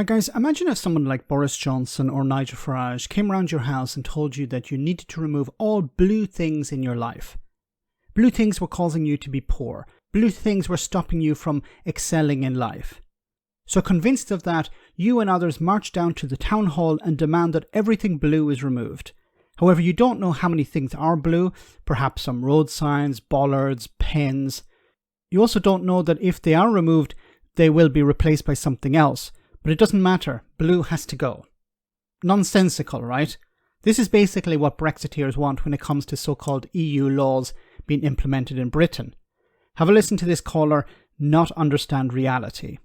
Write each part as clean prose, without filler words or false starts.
Right, guys, imagine if someone like Boris Johnson or Nigel Farage came around your house and told you that you needed to remove all blue things in your life. Blue things were causing you to be poor. Blue things were stopping you from excelling in life. So convinced of that, you and others march down to the town hall and demand that everything blue is removed. However, you don't know how many things are blue, perhaps some road signs, bollards, pens. You also don't know that if they are removed, they will be replaced by something else. But it doesn't matter, blue has to go. Nonsensical, right? This is basically what Brexiteers want when it comes to so-called EU laws being implemented in Britain. Have a listen to this caller not understand reality.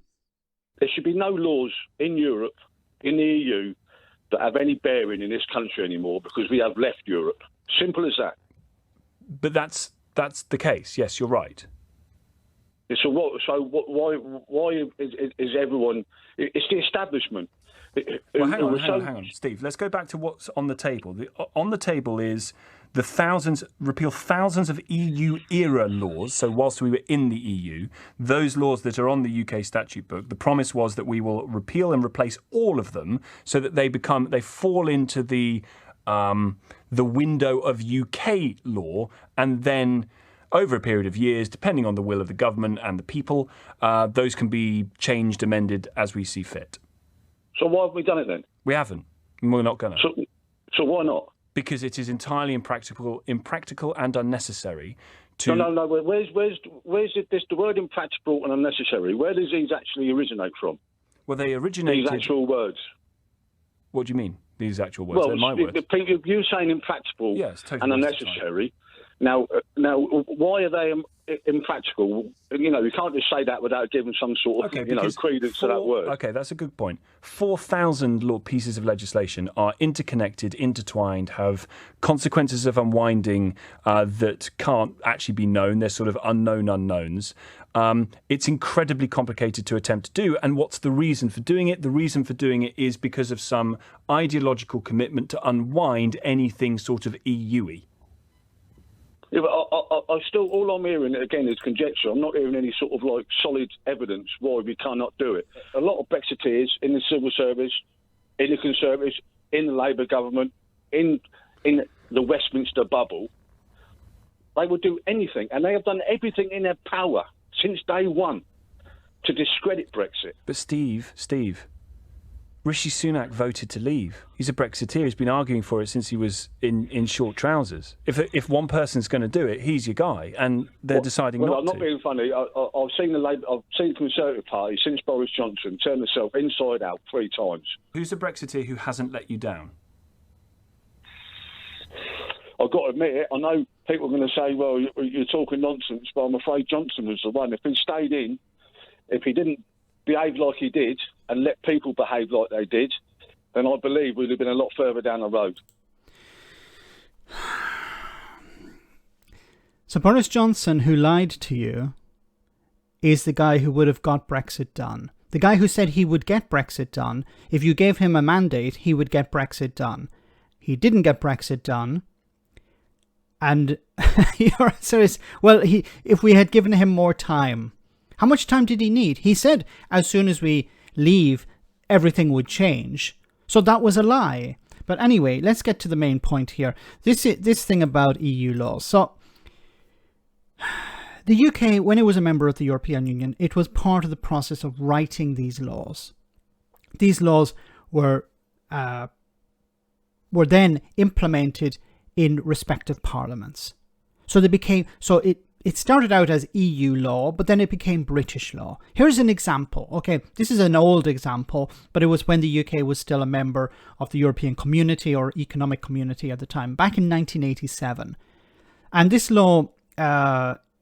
There should be no laws in Europe, in the EU, that have any bearing in this country anymore because we have left Europe. Simple as that. But that's the case. Yes, you're right. So why is everyone? It's the establishment. Well, hang on, Steve. Let's go back to what's on the table. On the table is repeal thousands of EU-era laws. So whilst we were in the EU, those laws that are on the UK statute book, the promise was that we will repeal and replace all of them so that they fall into the window of UK law, and then over a period of years, depending on the will of the government and the people, those can be changed, amended as we see fit. So why have we done it then? We haven't. And we're not going to. So why not? Because it is entirely impractical and unnecessary to... No. Where's the word impractical and unnecessary? Where does these actually originate from? Well, they originated... These actual words. What do you mean, these actual words? Well, they're my words. You saying impractical totally and unnecessary. Now, why are they impractical? You can't just say that without giving some sort of, credence to that word. Okay, that's a good point. 4,000 pieces of legislation are interconnected, intertwined, have consequences of unwinding that can't actually be known. They're sort of unknown unknowns. It's incredibly complicated to attempt to do. And what's the reason for doing it? The reason for doing it is because of some ideological commitment to unwind anything sort of EU-y. Yeah, but I still, all I'm hearing, again, is conjecture. I'm not hearing any sort of solid evidence why we cannot do it. A lot of Brexiteers in the civil service, in the Conservatives, in the Labour government, in the Westminster bubble, they will do anything, and they have done everything in their power since day one to discredit Brexit. But Steve, Rishi Sunak voted to leave. He's a Brexiteer. He's been arguing for it since he was in short trousers. If one person's going to do it, he's your guy, and they're deciding not to. I'm not being funny. I've seen the Conservative Party since Boris Johnson turn itself inside out 3 times. Who's a Brexiteer who hasn't let you down? I've got to admit it. I know people are going to say, "Well, you're talking nonsense," but I'm afraid Johnson was the one. If he stayed in, if he didn't behave like he did and let people behave like they did, then I believe we'd have been a lot further down the road. So Boris Johnson, who lied to you, is the guy who would have got Brexit done. The guy who said he would get Brexit done. If you gave him a mandate, he would get Brexit done. He didn't get Brexit done. And your answer is, well, if we had given him more time. How much time did he need? He said as soon as we leave, everything would change. So that was a lie. But anyway, let's get to the main point here. This thing about EU laws. So the UK, when it was a member of the European Union, it was part of the process of writing these laws. These laws were then implemented in respective parliaments. So it started out as EU law, but then it became British law. Here's an example. Okay, this is an old example, but it was when the UK was still a member of the European Community or Economic Community at the time, back in 1987. And this law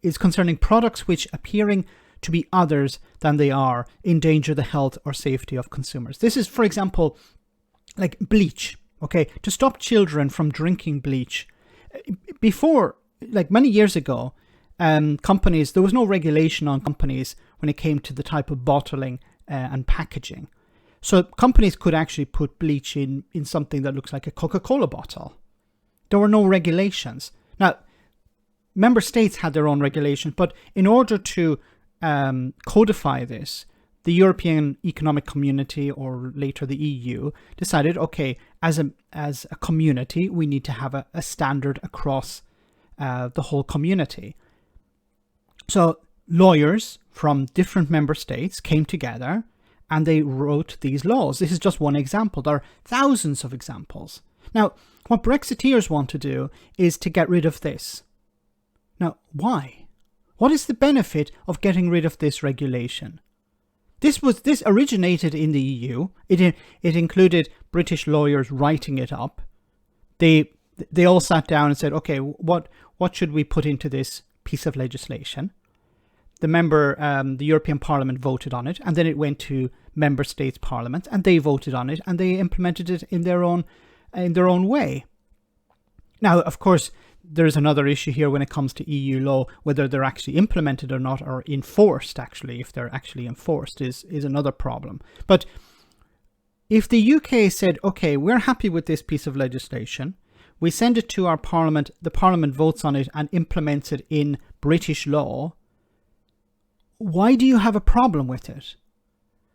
is concerning products which, appearing to be others than they are, endanger the health or safety of consumers. This is, for example, like bleach. Okay, to stop children from drinking bleach. Before, like many years ago, companies, there was no regulation on companies when it came to the type of bottling and packaging. So companies could actually put bleach in something that looks like a Coca-Cola bottle. There were no regulations. Now, member states had their own regulations, but in order to codify this, the European Economic Community, or later the EU, decided, okay, as a community, we need to have a standard across the whole community. So lawyers from different member states came together and they wrote these laws. This is just one example. There are thousands of examples. Now, what Brexiteers want to do is to get rid of this. Now, why? What is the benefit of getting rid of this regulation? This originated in the EU. It included British lawyers writing it up. They all sat down and said, okay, what should we put into this piece of legislation? The European Parliament voted on it, and then it went to member states' parliaments, and they voted on it, and they implemented it in their own way. Now, of course, there's another issue here when it comes to EU law, whether they're actually implemented or not, or enforced. Actually, if they're actually enforced is another problem. But if the UK said, okay, we're happy with this piece of legislation, we send it to our parliament, the parliament votes on it and implements it in British law, why do you have a problem with it?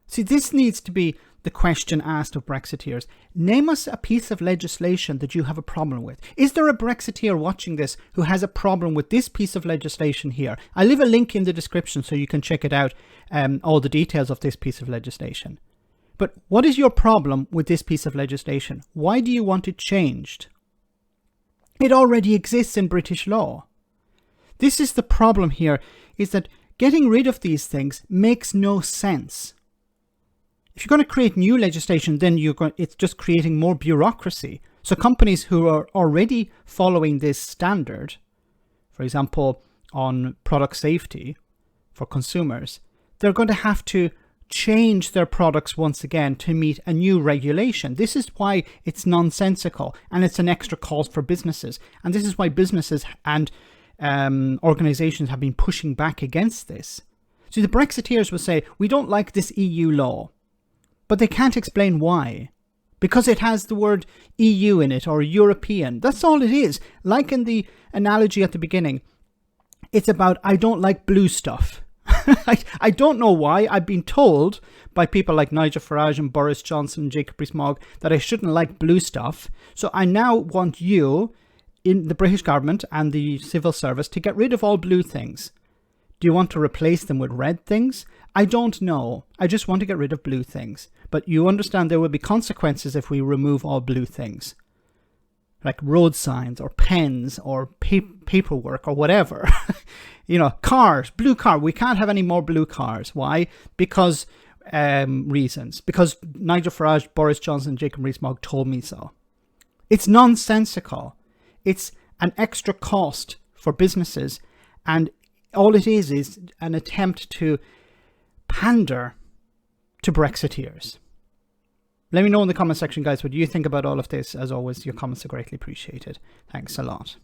See, this needs to be the question asked of Brexiteers. Name us a piece of legislation that you have a problem with. Is there a Brexiteer watching this who has a problem with this piece of legislation here? I'll leave a link in the description so you can check it out, all the details of this piece of legislation. But what is your problem with this piece of legislation? Why do you want it changed? It already exists in British law. This is the problem here, is that getting rid of these things makes no sense. If you're going to create new legislation, then it's just creating more bureaucracy. So companies who are already following this standard, for example, on product safety for consumers, they're going to have to change their products once again to meet a new regulation. This is why it's nonsensical, and it's an extra cost for businesses. And this is why businesses and organizations have been pushing back against this. So the Brexiteers will say, we don't like this EU law, but they can't explain why. Because it has the word EU in it, or European. That's all it is. Like in the analogy at the beginning, it's about, I don't like blue stuff. I don't know why. I've been told by people like Nigel Farage and Boris Johnson and Jacob Rees-Mogg that I shouldn't like blue stuff. So I now want you, in the British government and the civil service, to get rid of all blue things. Do you want to replace them with red things? I don't know. I just want to get rid of blue things. But you understand there will be consequences if we remove all blue things. Like road signs or pens or paperwork or whatever. Cars, blue car. We can't have any more blue cars. Why? Because reasons. Because Nigel Farage, Boris Johnson, Jacob Rees-Mogg told me so. It's nonsensical. It's an extra cost for businesses, and all it is an attempt to pander to Brexiteers. Let me know in the comment section, guys, what you think about all of this. As always, your comments are greatly appreciated. Thanks a lot.